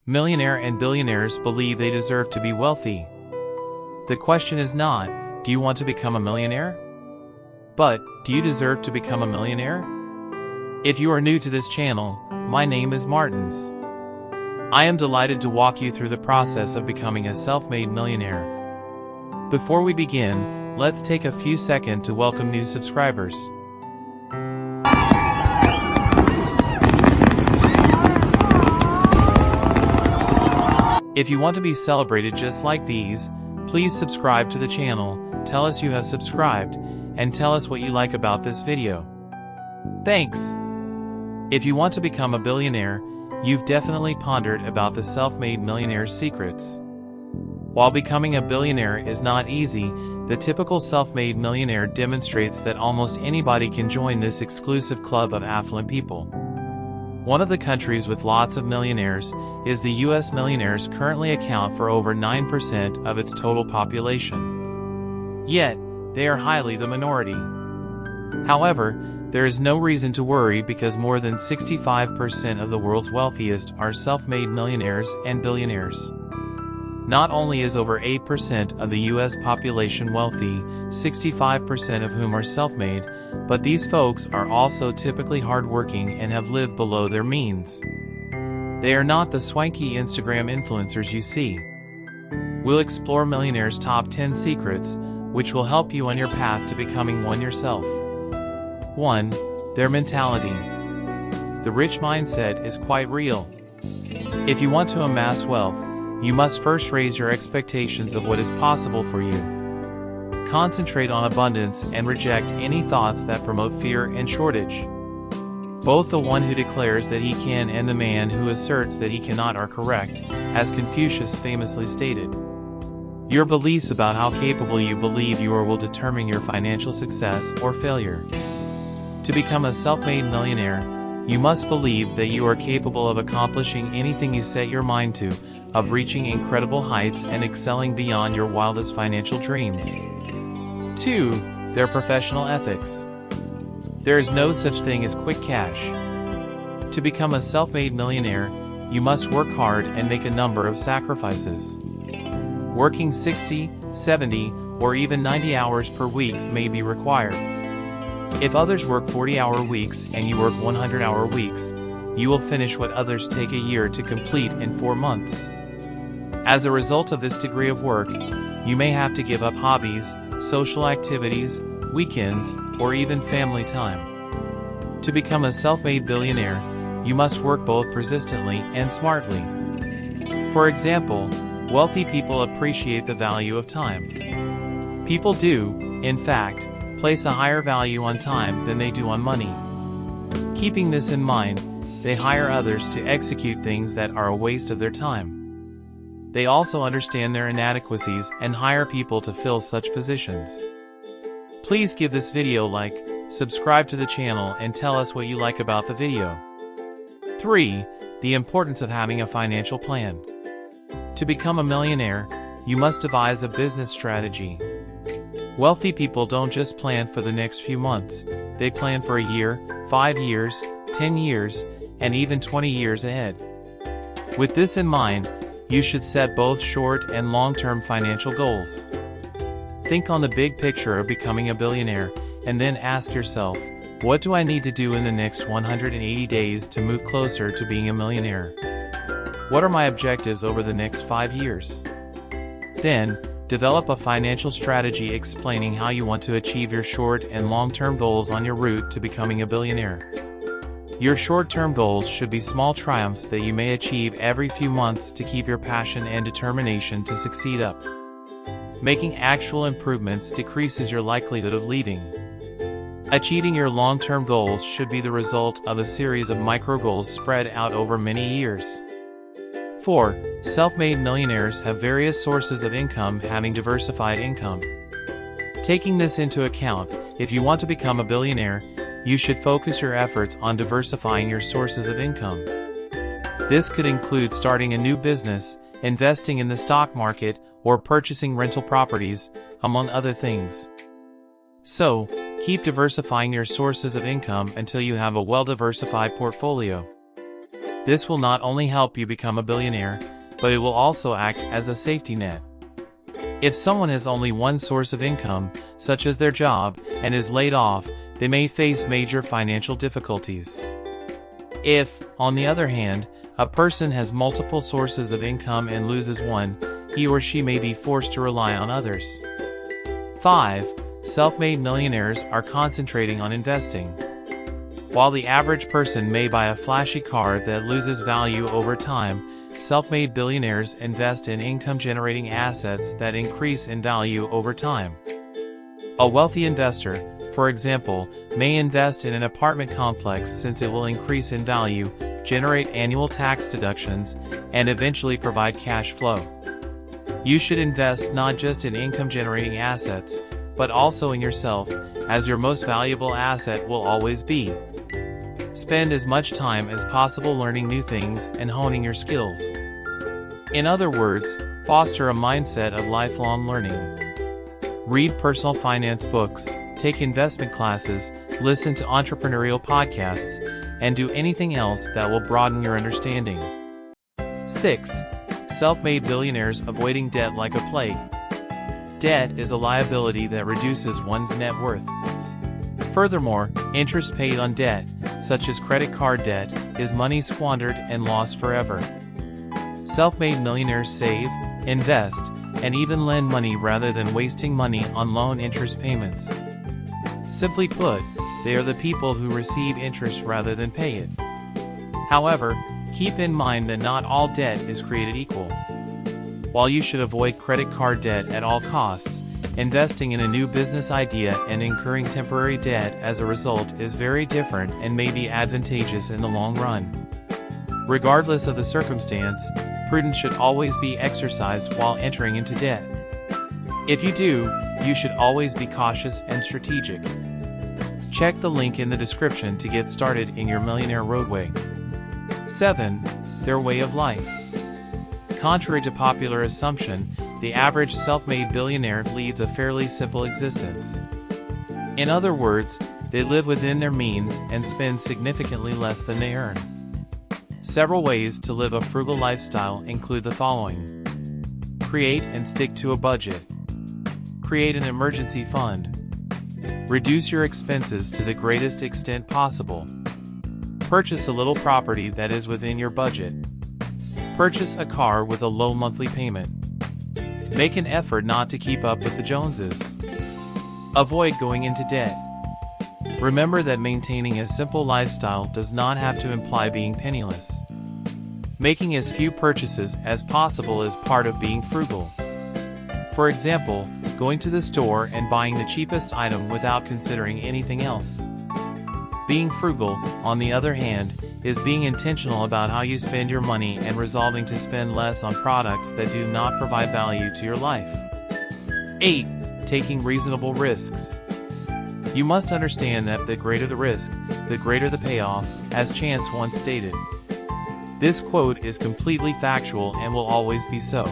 Millionaire and billionaires believe they deserve to be wealthy. The question is not, do you want to become a millionaire? But, do you deserve to become a millionaire? If you are new to this channel, my name is Martins. I am delighted to walk you through the process of becoming a self-made millionaire. Before we begin, let's take a few seconds to welcome new subscribers. If you want to be celebrated just like these, please subscribe to the channel, tell us you have subscribed, and tell us what you like about this video. Thanks! If you want to become a billionaire, you've definitely pondered about the self-made millionaire's secrets. While becoming a billionaire is not easy, the typical self-made millionaire demonstrates that almost anybody can join this exclusive club of affluent people. One of the countries with lots of millionaires is the US. Millionaires currently account for over 9% of its total population. Yet, they are highly the minority. However, there is no reason to worry because more than 65% of the world's wealthiest are self-made millionaires and billionaires. Not only is over 8% of the US population wealthy, 65% of whom are self-made, but these folks are also typically hardworking and have lived below their means. They are not the swanky Instagram influencers you see. We'll explore millionaires' top 10 secrets, which will help you on your path to becoming one yourself. 1. Their mentality. The rich mindset is quite real. If you want to amass wealth, you must first raise your expectations of what is possible for you. Concentrate on abundance and reject any thoughts that promote fear and shortage. Both the one who declares that he can and the man who asserts that he cannot are correct, as Confucius famously stated. Your beliefs about how capable you believe you are will determine your financial success or failure. To become a self-made millionaire, you must believe that you are capable of accomplishing anything you set your mind to, of reaching incredible heights and excelling beyond your wildest financial dreams. 2. Their professional ethics. There is no such thing as quick cash. To become a self-made millionaire, you must work hard and make a number of sacrifices. Working 60, 70, or even 90 hours per week may be required. If others work 40-hour weeks and you work 100-hour weeks, you will finish what others take a year to complete in 4 months. As a result of this degree of work, you may have to give up hobbies, social activities, weekends, or even family time. To become a self-made billionaire, you must work both persistently and smartly. For example, wealthy people appreciate the value of time. People do, in fact, place a higher value on time than they do on money. Keeping this in mind, they hire others to execute things that are a waste of their time. They also understand their inadequacies and hire people to fill such positions. Please give this video a like, subscribe to the channel, and tell us what you like about the video. 3. The importance of having a financial plan. To become a millionaire, you must devise a business strategy. Wealthy people don't just plan for the next few months, they plan for a year, 5 years, 10 years, and even 20 years ahead. With this in mind, you should set both short and long-term financial goals. Think on the big picture of becoming a billionaire, and then ask yourself, what do I need to do in the next 180 days to move closer to being a millionaire? What are my objectives over the next 5 years? Then, develop a financial strategy explaining how you want to achieve your short and long-term goals on your route to becoming a billionaire. Your short-term goals should be small triumphs that you may achieve every few months to keep your passion and determination to succeed up. Making actual improvements decreases your likelihood of leaving. Achieving your long-term goals should be the result of a series of micro-goals spread out over many years. 4. Self-made millionaires have various sources of income, having diversified income. Taking this into account, if you want to become a billionaire, you should focus your efforts on diversifying your sources of income. This could include starting a new business, investing in the stock market, or purchasing rental properties, among other things. So, keep diversifying your sources of income until you have a well-diversified portfolio. This will not only help you become a billionaire, but it will also act as a safety net. If someone has only one source of income, such as their job, and is laid off, they may face major financial difficulties. If, on the other hand, a person has multiple sources of income and loses one, he or she may be forced to rely on others. 5. Self-made millionaires are concentrating on investing. While the average person may buy a flashy car that loses value over time, self-made billionaires invest in income-generating assets that increase in value over time. A wealthy investor, for example, may invest in an apartment complex since it will increase in value, generate annual tax deductions, and eventually provide cash flow. You should invest not just in income-generating assets, but also in yourself, as your most valuable asset will always be. Spend as much time as possible learning new things and honing your skills. In other words, foster a mindset of lifelong learning. Read personal finance books, take investment classes, listen to entrepreneurial podcasts, and do anything else that will broaden your understanding. 6. Self-made billionaires avoiding debt like a plague. Debt is a liability that reduces one's net worth. Furthermore, interest paid on debt, such as credit card debt, is money squandered and lost forever. Self-made millionaires save, invest, and even lend money rather than wasting money on loan interest payments. Simply put, they are the people who receive interest rather than pay it. However, keep in mind that not all debt is created equal. While you should avoid credit card debt at all costs, investing in a new business idea and incurring temporary debt as a result is very different and may be advantageous in the long run. Regardless of the circumstance, prudence should always be exercised while entering into debt. If you do, you should always be cautious and strategic. Check the link in the description to get started in your millionaire roadway. 7. Their way of life. Contrary to popular assumption, the average self-made billionaire leads a fairly simple existence. In other words, they live within their means and spend significantly less than they earn. Several ways to live a frugal lifestyle include the following. Create and stick to a budget. Create an emergency fund. Reduce your expenses to the greatest extent possible. Purchase a little property that is within your budget. Purchase a car with a low monthly payment. Make an effort not to keep up with the Joneses. Avoid going into debt. Remember that maintaining a simple lifestyle does not have to imply being penniless. Making as few purchases as possible is part of being frugal. For example, going to the store and buying the cheapest item without considering anything else. Being frugal, on the other hand, is being intentional about how you spend your money and resolving to spend less on products that do not provide value to your life. 8. Taking reasonable risks. You must understand that the greater the risk, the greater the payoff, as Chance once stated. This quote is completely factual and will always be so.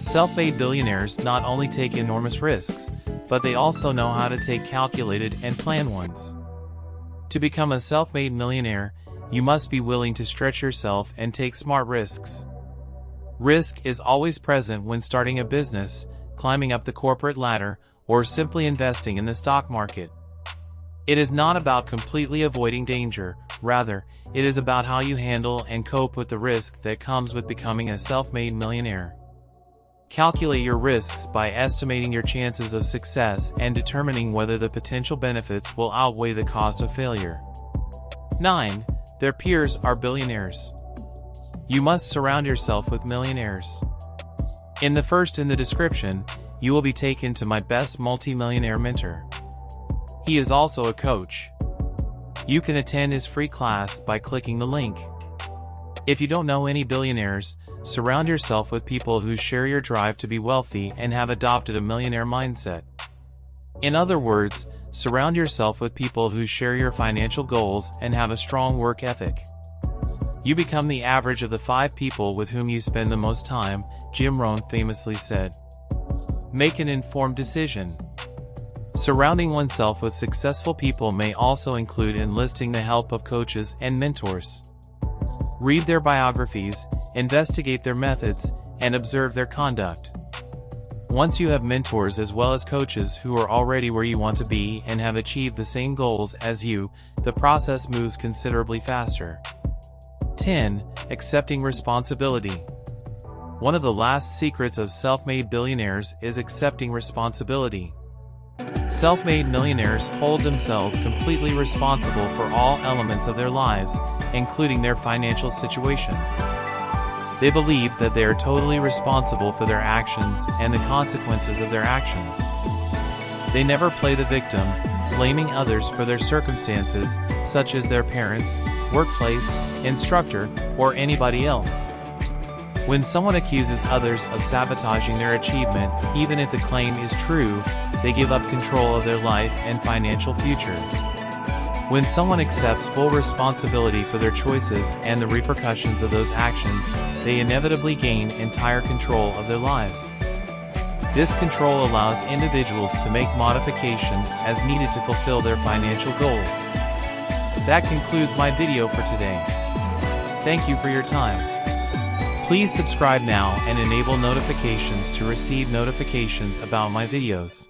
Self-made billionaires not only take enormous risks, but they also know how to take calculated and planned ones. To become a self-made millionaire, you must be willing to stretch yourself and take smart risks. Risk is always present when starting a business, climbing up the corporate ladder, or simply investing in the stock market. It is not about completely avoiding danger, rather, it is about how you handle and cope with the risk that comes with becoming a self-made millionaire. Calculate your risks by estimating your chances of success and determining whether the potential benefits will outweigh the cost of failure. 9. Their peers are billionaires. You must surround yourself with millionaires. In the first in the description, you will be taken to my best multi-millionaire mentor. He is also a coach. You can attend his free class by clicking the link. If you don't know any billionaires, surround yourself with people who share your drive to be wealthy and have adopted a millionaire mindset. In other words, surround yourself with people who share your financial goals and have a strong work ethic. You become the average of the 5 people with whom you spend the most time, Jim Rohn famously said. Make an informed decision. Surrounding oneself with successful people may also include enlisting the help of coaches and mentors. Read their biographies, investigate their methods, and observe their conduct. Once you have mentors as well as coaches who are already where you want to be and have achieved the same goals as you, the process moves considerably faster. 10. Accepting responsibility. One of the last secrets of self-made billionaires is accepting responsibility. Self-made millionaires hold themselves completely responsible for all elements of their lives, including their financial situation. They believe that they are totally responsible for their actions and the consequences of their actions. They never play the victim, blaming others for their circumstances, such as their parents, workplace, instructor, or anybody else. When someone accuses others of sabotaging their achievement, even if the claim is true, they give up control of their life and financial future. When someone accepts full responsibility for their choices and the repercussions of those actions, they inevitably gain entire control of their lives. This control allows individuals to make modifications as needed to fulfill their financial goals. That concludes my video for today. Thank you for your time. Please subscribe now and enable notifications to receive notifications about my videos.